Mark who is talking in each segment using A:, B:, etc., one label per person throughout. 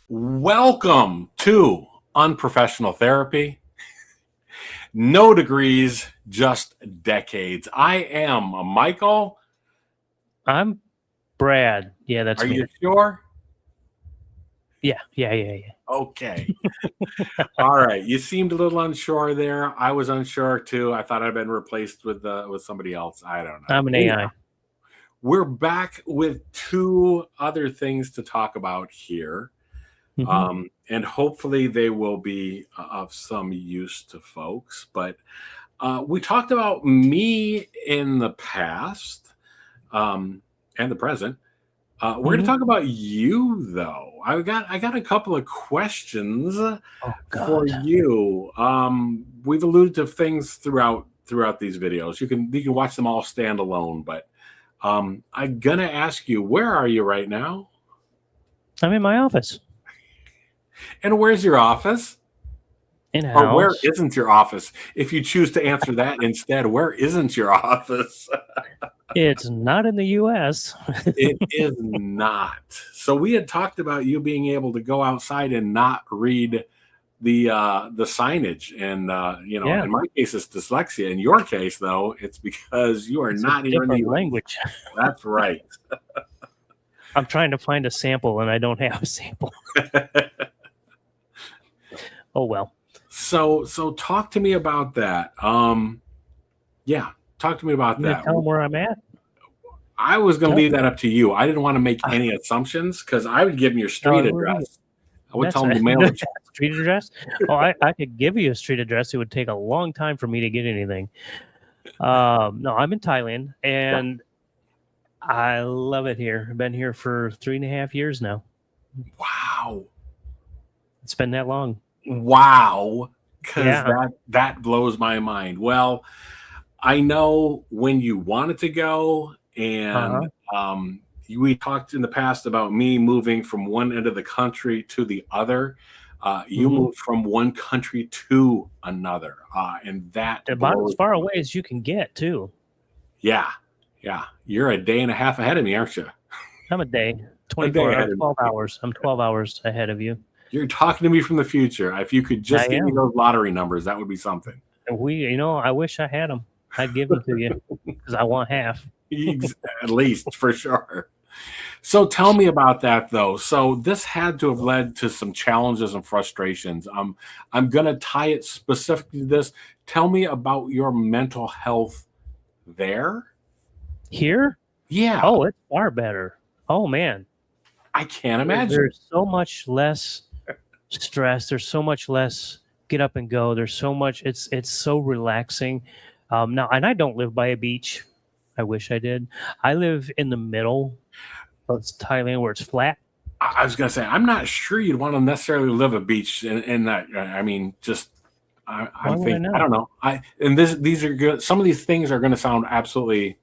A: Welcome to Unprofessional Therapy. No degrees, just decades. I am Michael.
B: I'm Brad. Yeah, that's
A: Are
B: me.
A: you sure?
B: Yeah.
A: Okay. All right. You seemed a little unsure there. I was unsure too. I thought I'd been replaced with somebody else. I don't know.
B: I'm an AI.
A: We're back with two other things to talk about here. And hopefully they will be of some use to folks. But we talked about me in the past and the present. We're going to talk about you, though. I got a couple of questions for you. We've alluded to things throughout these videos. You can watch them all standalone, but I'm gonna ask you, where are you right now?
B: I'm in my office.
A: And where's your office?
B: In-house.
A: Or where isn't your office? If you choose to answer that instead, where isn't your office?
B: It's not in the U.S.
A: It is not. So we had talked about you being able to go outside and not read the signage, and in my case it's dyslexia. In your case, though, it's because you are not here in the
B: language.
A: That's right.
B: I'm trying to find a sample and I don't have a sample. Oh well.
A: So talk to me about that. Talk to me about that.
B: Tell them where I'm at.
A: I was going to leave that up to you. I didn't want to make any assumptions because I would give them your street address. I would tell them to mail it.
B: Street address? Oh, I could give you a street address. It would take a long time for me to get anything. No, I'm in Thailand, and I love it here. I've been here for 3.5 years now.
A: Wow.
B: It's been that long.
A: Wow. Because that blows my mind. Well, I know when you wanted to go, and we talked in the past about me moving from one end of the country to the other. You moved from one country to another, and that
B: about as far away as you can get too.
A: Yeah. You're a day and a half ahead of me, aren't you?
B: I'm a day, 24 12 hours. I'm 12 hours ahead of you.
A: You're talking to me from the future. If you could just give me those lottery numbers, that would be something.
B: I wish I had them. I'd give them to you because I want half.
A: At least, for sure. So tell me about that, though. So this had to have led to some challenges and frustrations. I'm going to tie it specifically to this. Tell me about your mental health there.
B: Here?
A: Yeah.
B: Oh, it's far better. Oh, man.
A: I can't imagine.
B: There's so much less stress. There's so much less get up and go. There's so much. It's so relaxing. Now, and I don't live by a beach. I wish I did. I live in the middle of Thailand where it's flat.
A: I was going to say, I'm not sure you'd want to necessarily live a beach in that. I mean, just I don't know. These are good. Some of these things are going to sound absolutely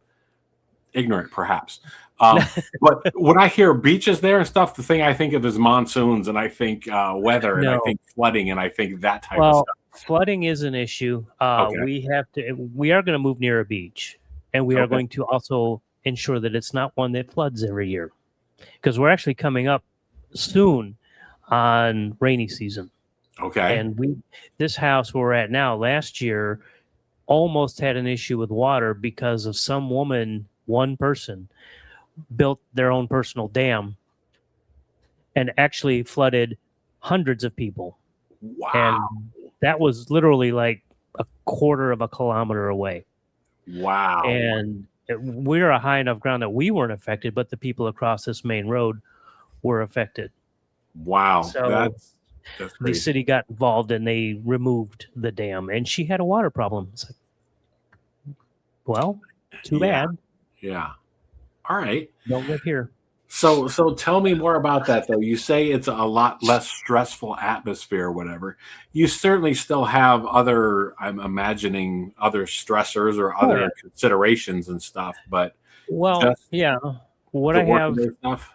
A: ignorant, perhaps. But when I hear beaches there and stuff, the thing I think of is monsoons, and I think weather, and I think flooding, and I think that type of stuff.
B: Flooding is an issue. We are going to move near a beach, and we are going to also ensure that it's not one that floods every year, because we're actually coming up soon on rainy season.
A: Okay.
B: And this house where we're at now, last year, almost had an issue with water because of one person built their own personal dam and actually flooded hundreds of people.
A: Wow.
B: And that was literally like a quarter of a kilometer away.
A: Wow.
B: And we're a high enough ground that we weren't affected, but the people across this main road were affected.
A: Wow.
B: So
A: that's
B: the city got involved and they removed the dam, and she had a water problem. It's like, well, too bad.
A: Yeah. All right.
B: Don't live here.
A: So tell me more about that, though. You say it's a lot less stressful atmosphere or whatever. You certainly still have I'm imagining other stressors or other considerations and stuff, but
B: what I have
A: stuff.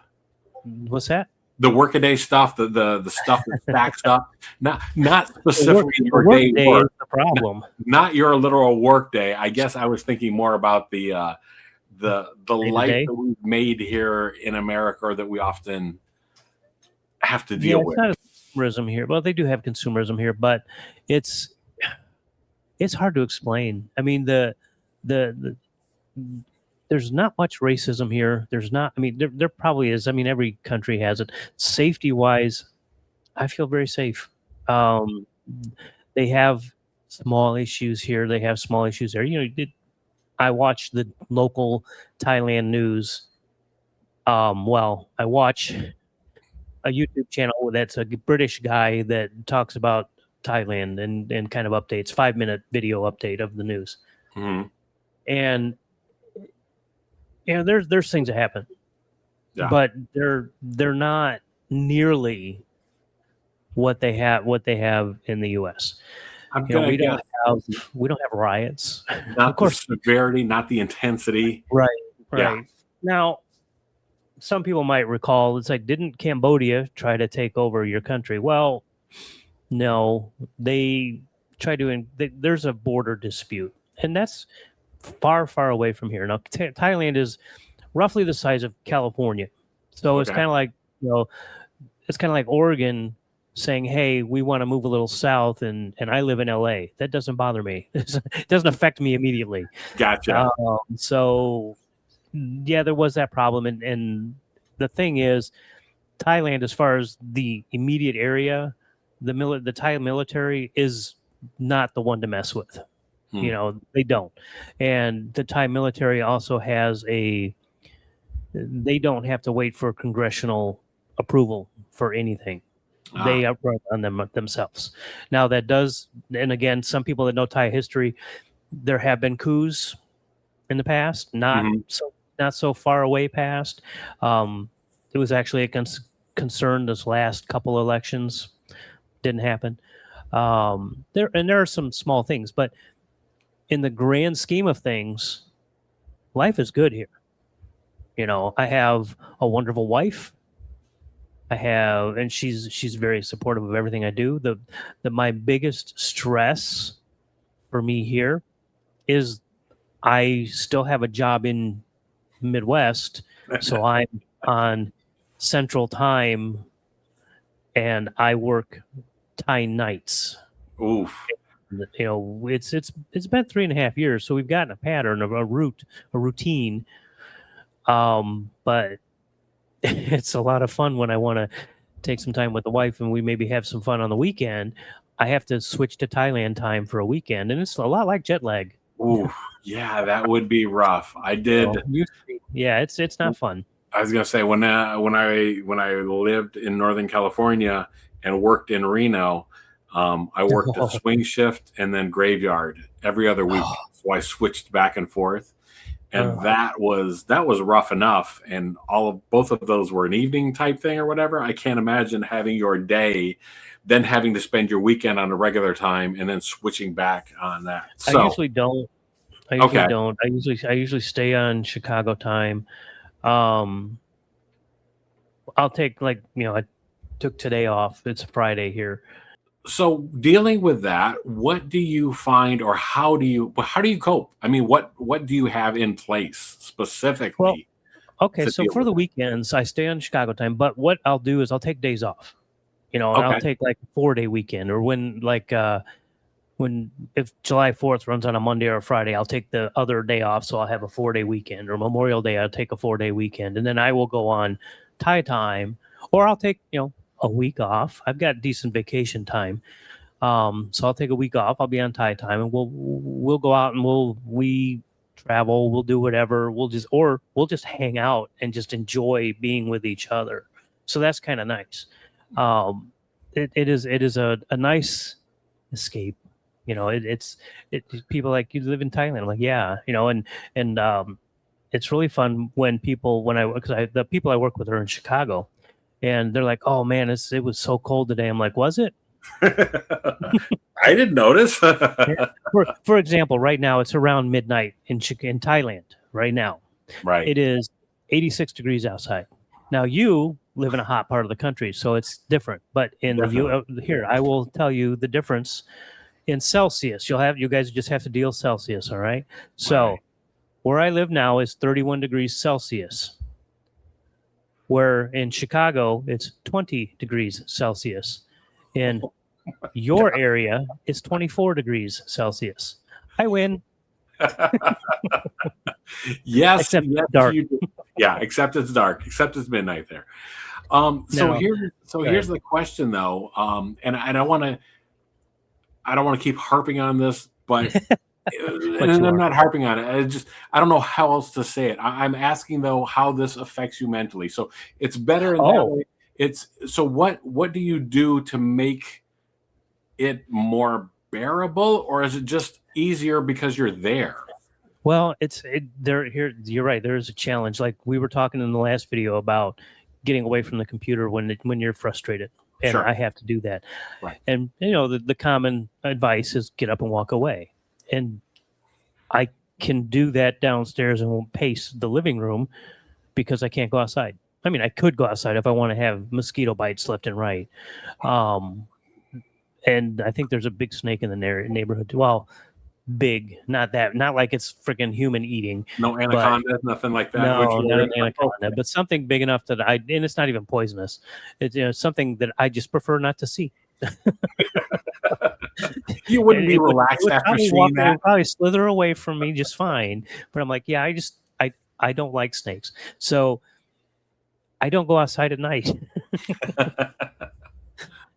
B: What's that?
A: The workaday stuff, the stuff that stacks up, not specifically your day work.
B: Is the problem.
A: Not your literal work day. I guess I was thinking more about the life that we've made here in America, or that we often have to
B: Yeah,
A: deal
B: it's
A: with.
B: not a consumerism here. Well, they do have consumerism here, but it's it's hard to explain. I mean, the there's not much racism here. There's not. I mean, there probably is. I mean, every country has it. Safety wise, I feel very safe. Um, they have small issues here. They have small issues there. You know, I watch the local Thailand news. Well, I watch a YouTube channel that's a British guy that talks about Thailand and kind of updates 5 minute video update of the news.
A: Mhm.
B: And you know, there's things that happen,
A: Yeah.
B: but they're not nearly what they have in the U.S.
A: I'm
B: You know,
A: gonna guess
B: we don't have riots, of
A: not the
B: course.
A: severity, not the intensity.
B: Right,
A: Yeah.
B: right. Now, some people might recall it's like, didn't Cambodia try to take over your country? Well, no, they tried to. There's a border dispute, and that's far, far away from here. Now, Thailand is roughly the size of California, so it's
A: Okay.
B: kind of like, you know, it's kind of like Oregon saying, "Hey, we want to move a little south," and I live in LA. That doesn't bother me. It doesn't affect me immediately.
A: Gotcha.
B: So, yeah, there was that problem, and the thing is, Thailand, as far as the immediate area, the Thai military is not the one to mess with.
A: Hmm.
B: You know, they don't. And the Thai military also has they don't have to wait for congressional approval for anything.
A: Ah.
B: They uprun on themselves. Now that does, and again, some people that know Thai history, there have been coups in the past,
A: Mhm.
B: not so far away past. It was actually a concern this last couple elections. Didn't happen. There are some small things, but in the grand scheme of things, life is good here. You know, I have a wonderful wife. And she's very supportive of everything I do. The my biggest stress for me here is I still have a job in Midwest, so I'm on Central Time and I work Thai nights.
A: Oof.
B: You know, it's been 3.5 years, so we've gotten a pattern of a routine. But it's a lot of fun when I want to take some time with the wife and we maybe have some fun on the weekend. I have to switch to Thailand time for a weekend, and it's a lot like jet lag.
A: Oof. Yeah, that would be rough. I did.
B: Yeah, it's not fun.
A: I was gonna say when I lived in Northern California and worked in Reno, I worked a swing shift and then graveyard every other week. So I switched back and forth, and that was rough enough. And both of those were an evening type thing or whatever. I can't imagine having your day, then having to spend your weekend on a regular time, and then switching back on that.
B: I
A: So
B: usually don't.
A: okay,
B: I usually stay on Chicago time. Um, I'll take, like, I took today off. It's Friday here.
A: so dealing with that, what do you find, or how do you cope? I mean, what do you have in place
B: Well,
A: specifically
B: okay,
A: to
B: so
A: deal
B: for
A: with
B: the
A: it?
B: weekends, I stay on Chicago time. But what I'll do is I'll take days off. And I'll
A: Okay.
B: take like a 4 day weekend, or when if July 4th runs on a Monday or a Friday, I'll take the other day off, so I'll have a 4 day weekend. Or Memorial Day, I'll take a 4 day weekend, and then I will go on Thai time, or I'll take a week off. I've got decent vacation time, so I'll take a week off. I'll be on Thai time, and we'll go out and we travel. We'll do whatever. We'll just hang out and just enjoy being with each other. So that's kind of nice. It is a nice escape. People like, you live in Thailand. I'm like, yeah, and it's really fun when the people I work with are in Chicago, and they're like, oh man, it was so cold today. I'm like, was it?
A: I didn't notice.
B: Yeah. For example, right now it's around midnight in Thailand. Right now
A: Right.
B: it is 86 degrees outside. Now you live in a hot part of the country, so it's different. But in the
A: Definitely.
B: here, I will tell you the difference in Celsius. You guys just have to deal Celsius, all right? So
A: Right.
B: where I live now is 31 degrees Celsius. where in Chicago it's 20 degrees Celsius. In your area, it's 24 degrees Celsius. I win.
A: Yes,
B: Except
A: yes,
B: dark.
A: you do. Yeah, except it's dark, except it's midnight there. So
B: No,
A: here's the question though, and I don't want to keep harping on this, but
B: but
A: and
B: you
A: I'm
B: are.
A: not harping on it. I don't know how else to say it. I'm asking though how this affects you mentally. So it's better in that
B: Oh,
A: way. It's so what do you do to make it more bearable, or is it just easier because you're there?
B: well, there here. You're right. There is a challenge. Like we were talking in the last video about getting away from the computer when you're frustrated, and
A: Sure.
B: I have to do that.
A: Right.
B: And the common advice is get up and walk away. And I can do that downstairs and won't pace the living room because I can't go outside. I mean, I could go outside if I want to have mosquito bites left and right. Um, and I think there's a big snake in the neighborhood. Well, big, not like it's freaking human eating,
A: No
B: but
A: anacondas, nothing like that. Which
B: no, not
A: you're
B: an anaconda, but something big enough that and it's not even poisonous. It's something that I just prefer not to see.
A: you wouldn't be relaxed after seeing
B: It
A: that.
B: would probably slither away from me just fine. But I'm like, yeah, I don't like snakes, so I don't go outside at night.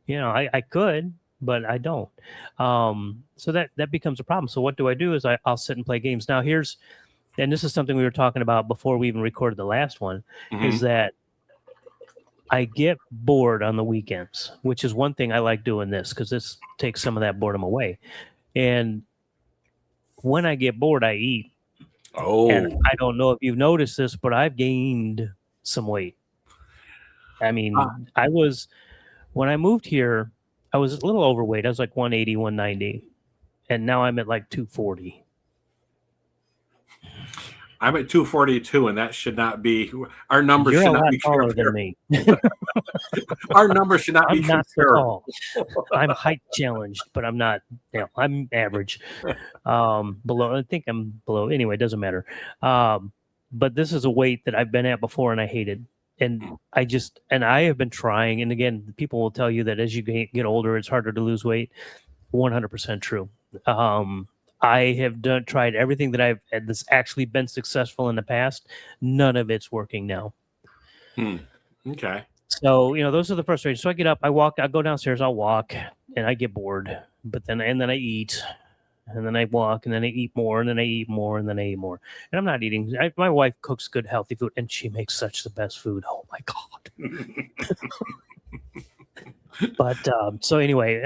B: I could, but I don't. So that becomes a problem. So what do I do? Is I'll sit and play games. Now and this is something we were talking about before we even recorded the last one, is
A: Mhm.
B: that I get bored on the weekends, which is one thing I like doing this because this takes some of that boredom away. And when I get bored, I eat. And
A: Oh,
B: I don't know if you've noticed this, but I've gained some weight. I
A: uh,
B: mean, when I moved here, I was a little overweight. I was like 180, 190. And now I'm at like 240.
A: I'm at 242, and that should not be our numbers
B: You're
A: should
B: a
A: not
B: lot
A: be
B: taller than
A: compared.
B: me.
A: Our numbers should not be
B: I'm not so
A: comparable.
B: tall. I'm height challenged, but I'm not, I'm average. Below, I think I'm below. Anyway, it doesn't matter. But this is a weight that I've been at before and I hated. And I have been trying. And again, people will tell you that as you get older, it's harder to lose weight. 100% true. Um, I have tried everything that I've had that's actually been successful in the past. None of it's working now.
A: Okay.
B: So, those are the frustrations. So I get up, I go downstairs, I'll walk, and I get bored. But then I eat, and then I walk, and then I eat more, and then I eat more, and then I eat more. And I'm not eating. My wife cooks good, healthy food, and she makes such the best food. Oh my God. But so anyway,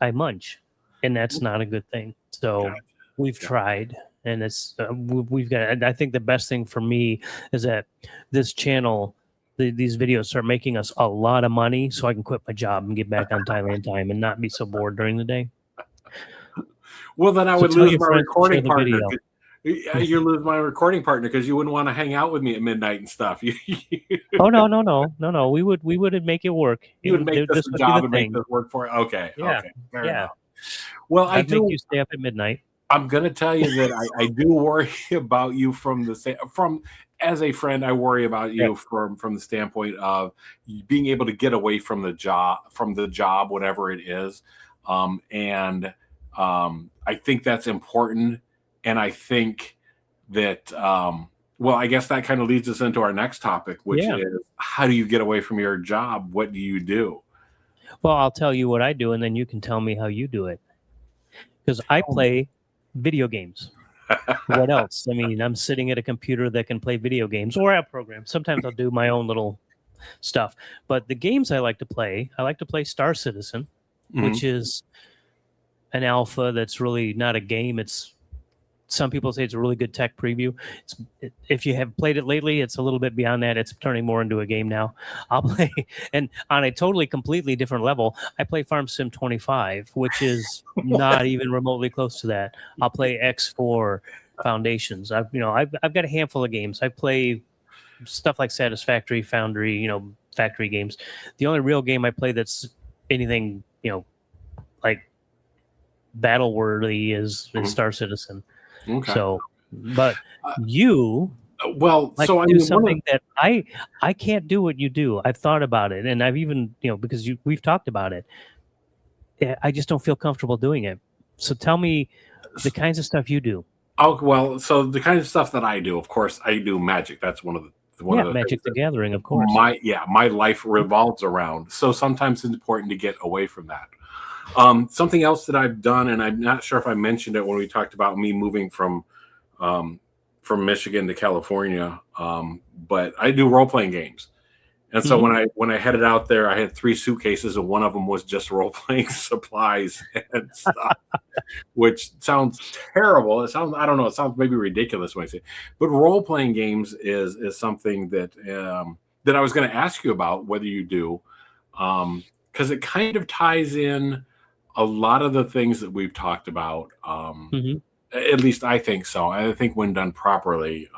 B: I munch, and that's not a good thing. So
A: Gotcha.
B: we've tried, and it's we've got. And I think the best thing for me is that this channel, these videos start making us a lot of money, so I can quit my job and get back on Thailand time and not be so bored during the day.
A: Well, then I
B: So
A: would
B: tell
A: lose
B: your
A: my
B: friends to share
A: recording
B: the
A: partner.
B: video.
A: You lose my recording partner because you wouldn't want to hang out with me at midnight and stuff. You
B: Oh no. We would make it work.
A: would make this
B: This
A: the
B: would be the
A: job and make
B: thing.
A: this work for you. Okay,
B: Yeah,
A: okay, fair
B: yeah.
A: enough. Well, I
B: I'd make
A: do.
B: you stay up at midnight.
A: I'm going to tell you that I do worry about you from as a friend. I worry about
B: Yeah.
A: you from the standpoint of being able to get away from the job, whatever it is, and I think that's important. And I think that well, I guess that kind of leads us into our next topic, which
B: Yeah.
A: is how do you get away from your job? What do you do?
B: Well, I'll tell you what I do, and then you can tell me how you do it. Because I play video games. What else? I mean, I'm sitting at a computer that can play video games or app programs. Sometimes I'll do my own little stuff. But the games I like to play Star Citizen, which
A: Mhm.
B: is an alpha that's really not a game. Some people say it's a really good tech preview. If you have played it lately, it's a little bit beyond that. It's turning more into a game now. I'll play, and on a completely different level, I play Farm Sim 25, which is not even remotely close to that. I'll play X4 Foundations. I've got a handful of games. I play stuff like Satisfactory, Foundry, factory games. The only real game I play that's anything, like battle worthy is
A: Mhm.
B: Star Citizen.
A: Okay.
B: So, but
A: Uh,
B: you
A: Well,
B: Like
A: so I
B: do
A: mean, one of
B: something that I can't do what you do. I've thought about it, and I've even because we've talked about it. I just don't feel comfortable doing it. So tell me the kinds of stuff you do.
A: oh well, so the kind of stuff that I do, of course, I do magic. That's one of
B: Yeah,
A: the things
B: Magic the
A: that
B: Gathering, of course.
A: my life revolves around. So sometimes it's important to get away from that. Something else that I've done, and I'm not sure if I mentioned it when we talked about me moving um, from Michigan to California, but I do role playing games. And so
B: Hmm.
A: when I headed out there, I had 3 suitcases, and one of them was just role playing supplies and stuff, which sounds terrible. It sounds, I don't know, it sounds maybe ridiculous when I say it. But role playing games is something that I was going to ask you about whether you do, because it kind of ties in a lot of the things that we've talked about.
B: Hmm.
A: At least I think so. I think when done properly.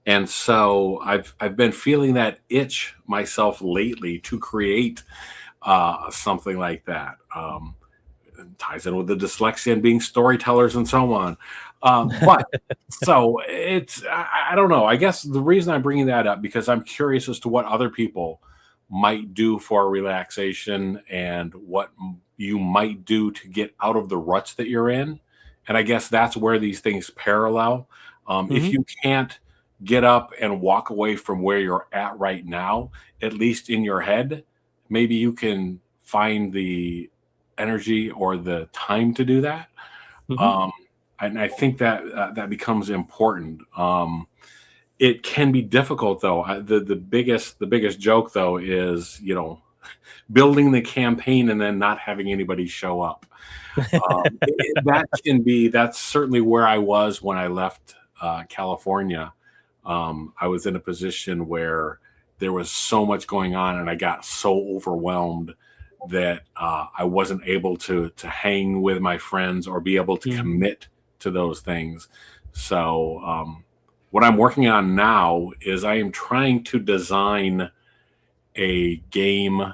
A: And so I've been feeling that itch myself lately to create something like that. It ties in with the dyslexia and being storytellers and so on. But so I don't know. I guess the reason I'm bringing that up because I'm curious as to what other people might do for relaxation and what you might do to get out of the ruts that you're in. And I guess that's where these things parallel. If
B: Hmm.
A: you can't get up and walk away from where you're at right now, at least in your head, maybe you can find the energy or the time to do that.
B: Hmm.
A: Um, and I think that that becomes important. It can be difficult though. The biggest joke though is building the campaign and then not having anybody show up. That's certainly where I was when I left California. I was in a position where there was so much going on, and I got so overwhelmed that I wasn't able to hang with my friends or be able to
B: Hmm.
A: commit to those things. So, what I'm working on now is I am trying to design a game.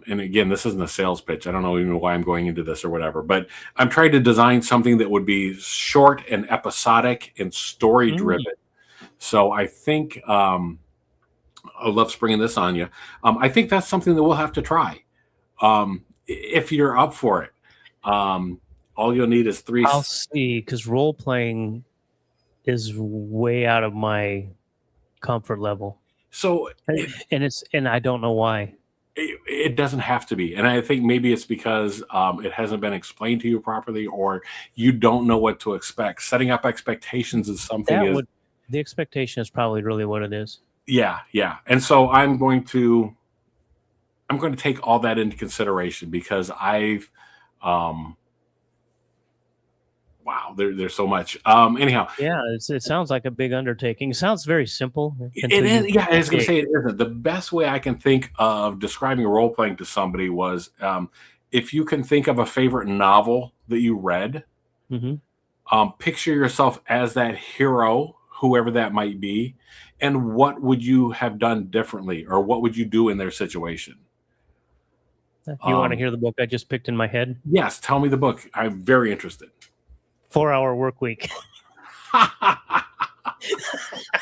A: And again, this isn't a sales pitch. I don't know even why I'm going into this or whatever, but I'm trying to design something that would be short and episodic and story
B: Hmm.
A: driven. So I think I love springing this on you. I think that's something that we'll have to try if you're up for it. All you'll need is three.
B: I'll see, because role playing is way out of my comfort level,
A: So
B: and I don't know why.
A: it doesn't have to be, and I think maybe it's because it hasn't been explained to you properly, or you don't know what to expect. Setting up expectations is something
B: That
A: is
B: would The expectation is probably really what it is.
A: yeah, yeah. And so I'm going to take all that into consideration because I've um wow, there's so much. Anyhow,
B: Yeah, it sounds like a big undertaking. It sounds very simple
A: it
B: until
A: is.
B: you
A: Yeah, I was going to
B: dig.
A: say it isn't. The best way I can think of describing role playing to somebody was if you can think of a favorite novel that you read,
B: Hmm.
A: picture yourself as that hero, whoever that might be, and what would you have done differently, or what would you do in their situation?
B: You want to
A: Um,
B: hear the book I just picked in my head?
A: yes, tell me the book. I'm very interested.
B: 4 Hour Work Week.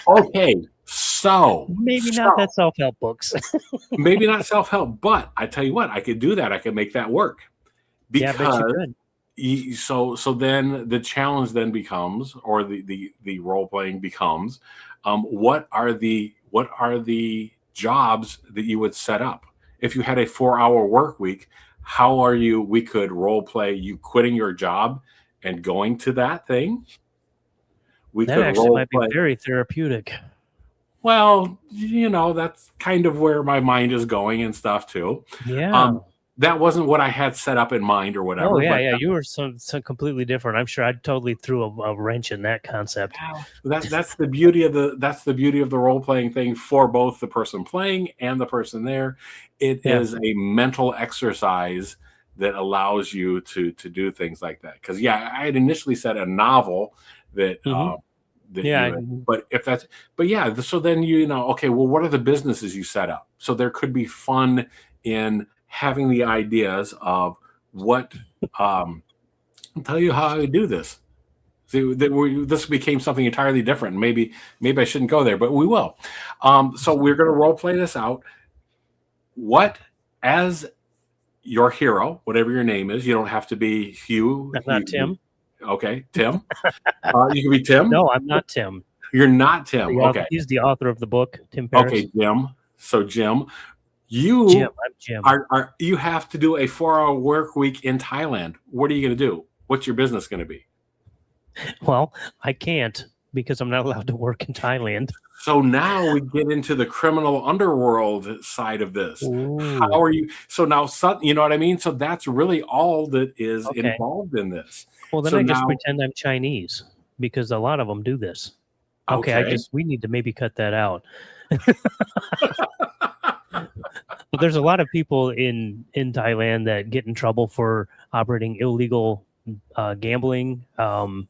A: Okay, so
B: Maybe not that self-help books.
A: maybe not self help, but I tell you what, I could do that. I could make that work
B: Yeah, I bet you
A: because
B: could.
A: so then the challenge then becomes, or the role playing becomes, what are the jobs that you would set up if you had a 4 hour work week? How are you? We could role play you quitting your job and going to that thing. We
B: That
A: could
B: actually
A: role
B: might be
A: play.
B: very therapeutic.
A: Well, that's kind of where my mind is going and stuff too.
B: Yeah.
A: Um, that wasn't what I had set up in mind or
B: Oh
A: whatever,
B: yeah,
A: but
B: yeah. You were so completely different. I'm sure I totally threw a wrench in that concept.
A: that's the beauty of the role playing thing for both the person playing and the person there. It
B: Yeah.
A: is a mental exercise that allows you to do things like that. Because yeah, I had initially said a novel that
B: Hmm.
A: that
B: Yeah.
A: you had, but if that's but yeah, so then okay, well, what are the businesses you set up? So there could be fun in having the ideas of what I'll tell you how I would do this. See, this became something entirely different. Maybe I shouldn't go there, but we will. So we're going to role play this out. What, as your hero, whatever your name is, you don't have to be Hugh.
B: I'm not Tim.
A: Okay, Tim. You can be Tim.
B: No, I'm not Tim.
A: You're not Tim. Okay.
B: He's the author of the book, Tim Ferriss.
A: Okay, Jim. So Jim,
B: I'm Jim.
A: Are you have to do a 4-hour work week in Thailand? What are you going to do? What's your business going to be?
B: Well, I can't because I'm not allowed to work in Thailand.
A: So now we get into the criminal underworld side of this.
B: Ooh.
A: How are you? So now, you know what I mean? So that's really all that is involved in this.
B: Well, then just pretend I'm Chinese because a lot of them do this. Okay. We need to maybe cut that out. But there's a lot of people in Thailand that get in trouble for operating illegal gambling and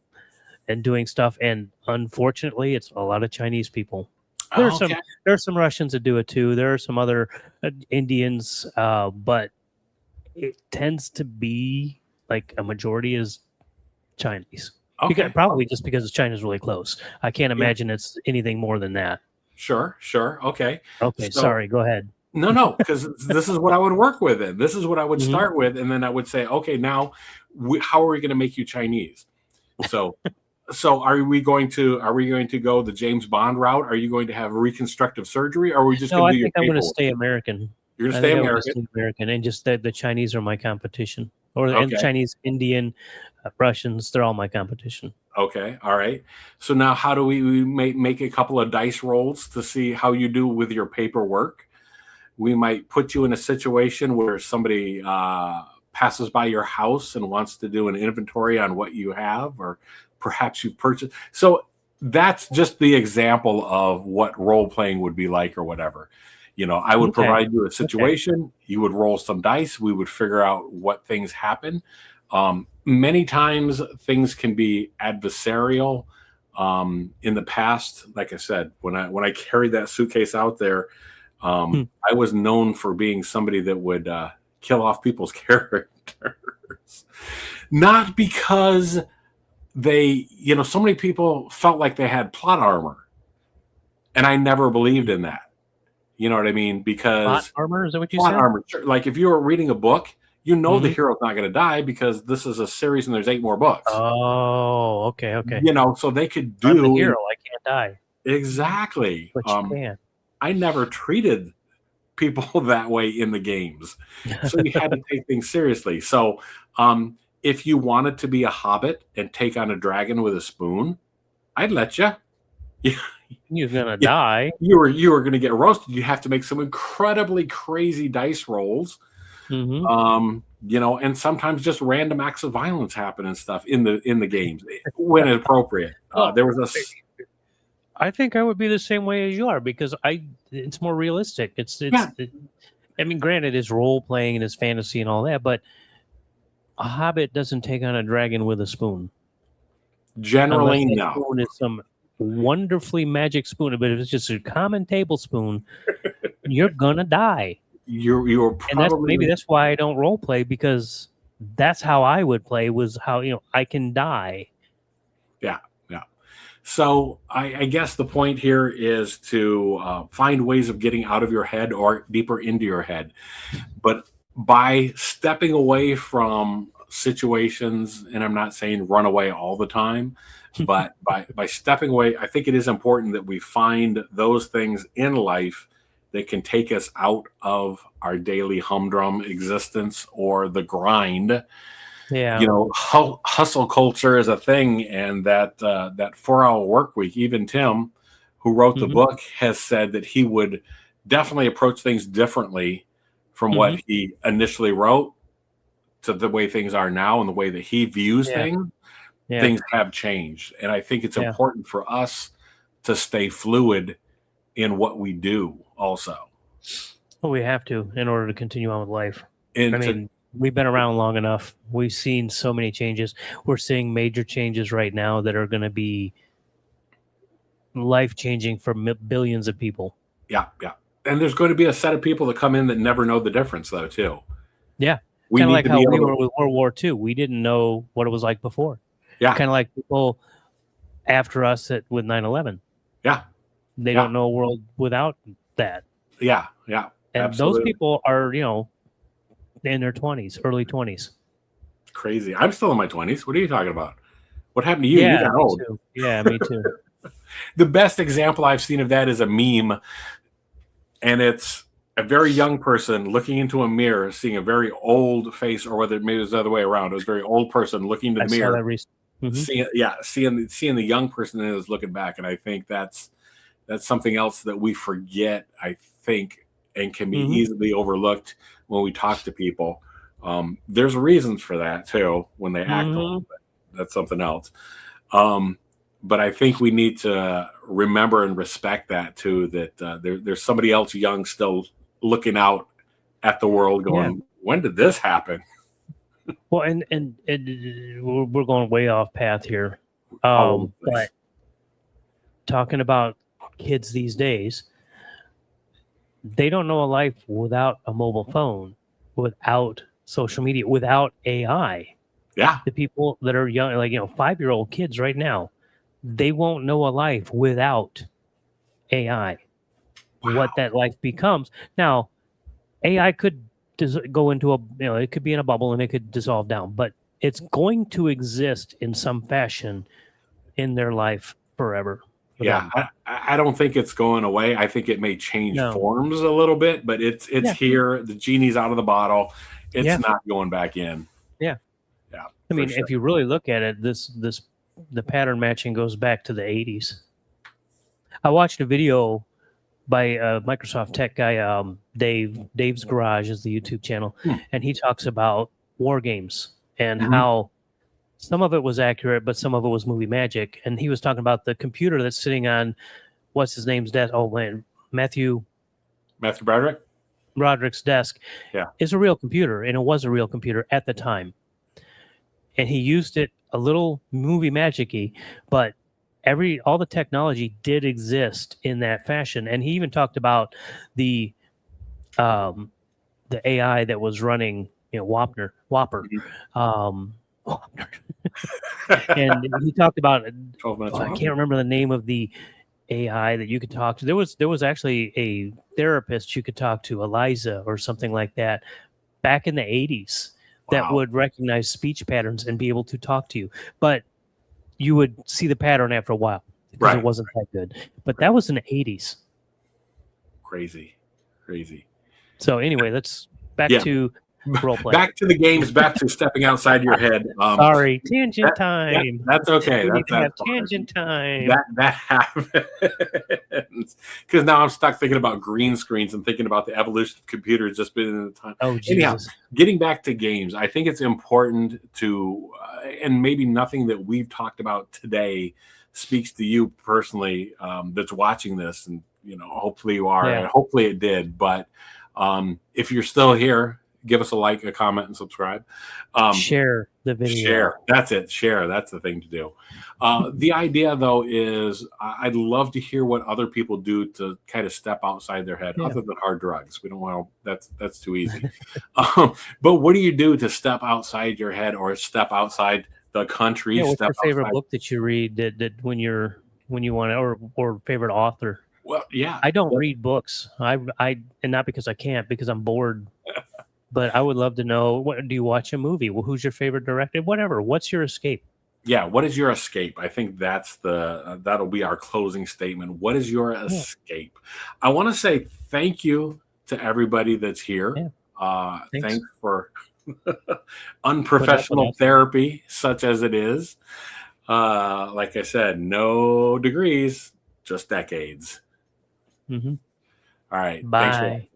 B: doing stuff. And unfortunately, it's a lot of Chinese people. There are some Russians that do it too. There are some other Indians, but it tends to be like a majority is Chinese. Probably just because China's really close. I can't imagine it's anything more than that.
A: Sure. Okay.
B: Okay. So, sorry. Go ahead.
A: No, because this is what I would work with. It. This is what I would start with, and then I would say, okay, now how are we going to make you Chinese? So are we going to go the James Bond route? Are you going to have reconstructive surgery? Or are we just going to do your paperwork?
B: I'm going to stay American.
A: You're going to stay
B: American, and just the Chinese are my competition, and Chinese, Indian, Russians, they're all my competition.
A: Okay, all right. So now, how do we make a couple of dice rolls to see how you do with your paperwork? We might put you in a situation where somebody passes by your house and wants to do an inventory on what you have, or perhaps you've purchased. So that's just the example of what role playing would be like, or whatever. You know, I would provide you a situation. You would roll some dice. We would figure out what things happen. Many times things can be adversarial. In the past, like I said, when I carried that suitcase out there, I was known for being somebody that would kill off people's characters. Not because they, so many people felt like they had plot armor. And I never believed in that. You know what I mean? Because
B: plot armor, is that what you
A: said?
B: Plot
A: armor. Like if you were reading a book, the hero's not going to die because this is a series and there's 8 more books.
B: Oh, okay.
A: So they could do.
B: I'm the hero. I can't die.
A: Exactly.
B: But you can.
A: I never treated people that way in the games. So you had to take things seriously. So if you wanted to be a hobbit and take on a dragon with a spoon, I'd let you.
B: You're gonna die.
A: You were gonna get roasted. You have to make some incredibly crazy dice rolls. And sometimes just random acts of violence happen and stuff in the games when appropriate. There was
B: I think I would be the same way as you are because it's more realistic. I mean, granted, it's role playing and it's fantasy and all that, but a hobbit doesn't take on a dragon with a spoon.
A: Generally, no.
B: Spoon is some wonderfully magic spoon, but if it's just a common tablespoon, you're gonna die.
A: You're probably,
B: and that's why I don't role play, because that's how I would play, was how I can die.
A: Yeah. So I guess the point here is to find ways of getting out of your head or deeper into your head, but by stepping away from situations, and I'm not saying run away all the time, but by stepping away, I think it is important that we find those things in life that can take us out of our daily humdrum existence or the grind.
B: Yeah.
A: Hustle culture is a thing, and that 4-hour work week, even Tim, who wrote the book, has said that he would definitely approach things differently from what he initially wrote to the way things are now and the way that he views things. Yeah. Things have changed. And I think it's important for us to stay fluid in what we do also.
B: Well, we have to in order to continue on with life. We've been around long enough. We've seen so many changes. We're seeing major changes right now that are going to be life-changing for billions of people.
A: Yeah. And there's going to be a set of people that come in that never know the difference, though, too.
B: Yeah. Kind of like how we were with World War II. We didn't know what it was like before.
A: Yeah.
B: Kind of like people after us with 9/11.
A: Yeah.
B: They
A: Yeah.
B: don't know a world without that.
A: Yeah. Yeah.
B: And those
A: Absolutely.
B: people are, in their 20s, early 20s.
A: Crazy. I'm still in my 20s. What are you talking about? What happened to you? You
B: Yeah,
A: got
B: me
A: old.
B: too. Yeah, me too.
A: The best example I've seen of that is a meme, and it's a very young person looking into a mirror, seeing a very old face, or whether maybe it was the other way around. It was a very old person looking into
B: I
A: the
B: saw
A: mirror,
B: that recently.
A: seeing the young person and is looking back. And I think that's something else that we forget, I think, and can be easily overlooked when we talk to people. There's reasons for that too when they act old, but that's something else. But I think we need to remember and respect that too, that there's somebody else young still looking out at the world going, when did this happen?
B: Well, and we're going way off path here.
A: All over the
B: But
A: place.
B: talking about kids these days, they don't know a life without a mobile phone, without social media, without AI.
A: Yeah.
B: The people that are young, like 5-year-old kids right now, they won't know a life without AI.
A: Wow.
B: What that life becomes. Now, AI could go into it could be in a bubble and it could dissolve down, but it's going to exist in some fashion in their life forever. For
A: Yeah,
B: them.
A: I don't think it's going away. I think it may change
B: No.
A: forms a little bit, but it's
B: Yeah.
A: here. The genie's out of the bottle. It's
B: Yeah.
A: not going back in.
B: Yeah.
A: Yeah.
B: I mean,
A: sure.
B: if you really look at it, the pattern matching goes back to the 80s. I watched a video by a Microsoft tech guy, Dave's Garage is the YouTube channel, and he talks about war games and how some of it was accurate, but some of it was movie magic. And he was talking about the computer that's sitting on what's his name's desk. Oh man, Matthew
A: Broderick.
B: Roderick's desk.
A: Yeah.
B: Is a real computer, and it was a real computer at the time. And he used it a little movie magic-y, but all the technology did exist in that fashion. And he even talked about the AI that was running, Whopper. And he talked about,
A: 12 minutes.
B: I can't remember the name of the AI that you could talk to. There was actually a therapist you could talk to, Eliza or something like that, back in the 80s that would recognize speech patterns and be able to talk to you. But you would see the pattern after a while because it wasn't that good. But that was in the 80s.
A: Crazy.
B: So anyway, let's back to role play.
A: Back to the games, back to stepping outside your head.
B: Sorry, tangent time.
A: That's okay.
B: We need to have tangent time.
A: That happens. Because now I'm stuck thinking about green screens and thinking about the evolution of computers just been in the time.
B: Oh, Jesus.
A: Anyhow, getting back to games, I think it's important to, and maybe nothing that we've talked about today speaks to you personally that's watching this. And, hopefully you are, and hopefully it did. But if you're still here, give us a like, a comment, and subscribe.
B: Share the video.
A: Share. That's it. Share. That's the thing to do. The idea, though, is I'd love to hear what other people do to kind of step outside their head, other than hard drugs. We don't want to. That's too easy. But what do you do to step outside your head or step outside the country?
B: Yeah, what's your favorite book that you read that when you want to, or favorite author?
A: Well, yeah,
B: I don't read books. And not because I can't, because I'm bored. But I would love to know, do you watch a movie? Well, who's your favorite director? Whatever. What's your escape?
A: Yeah, what is your escape? I think that's that'll be our closing statement. What is your escape? I want to say thank you to everybody that's here. Thanks for unprofessional therapy, such as it is. Like I said, no degrees, just decades.
B: All
A: right.
B: Bye.
A: Thanks for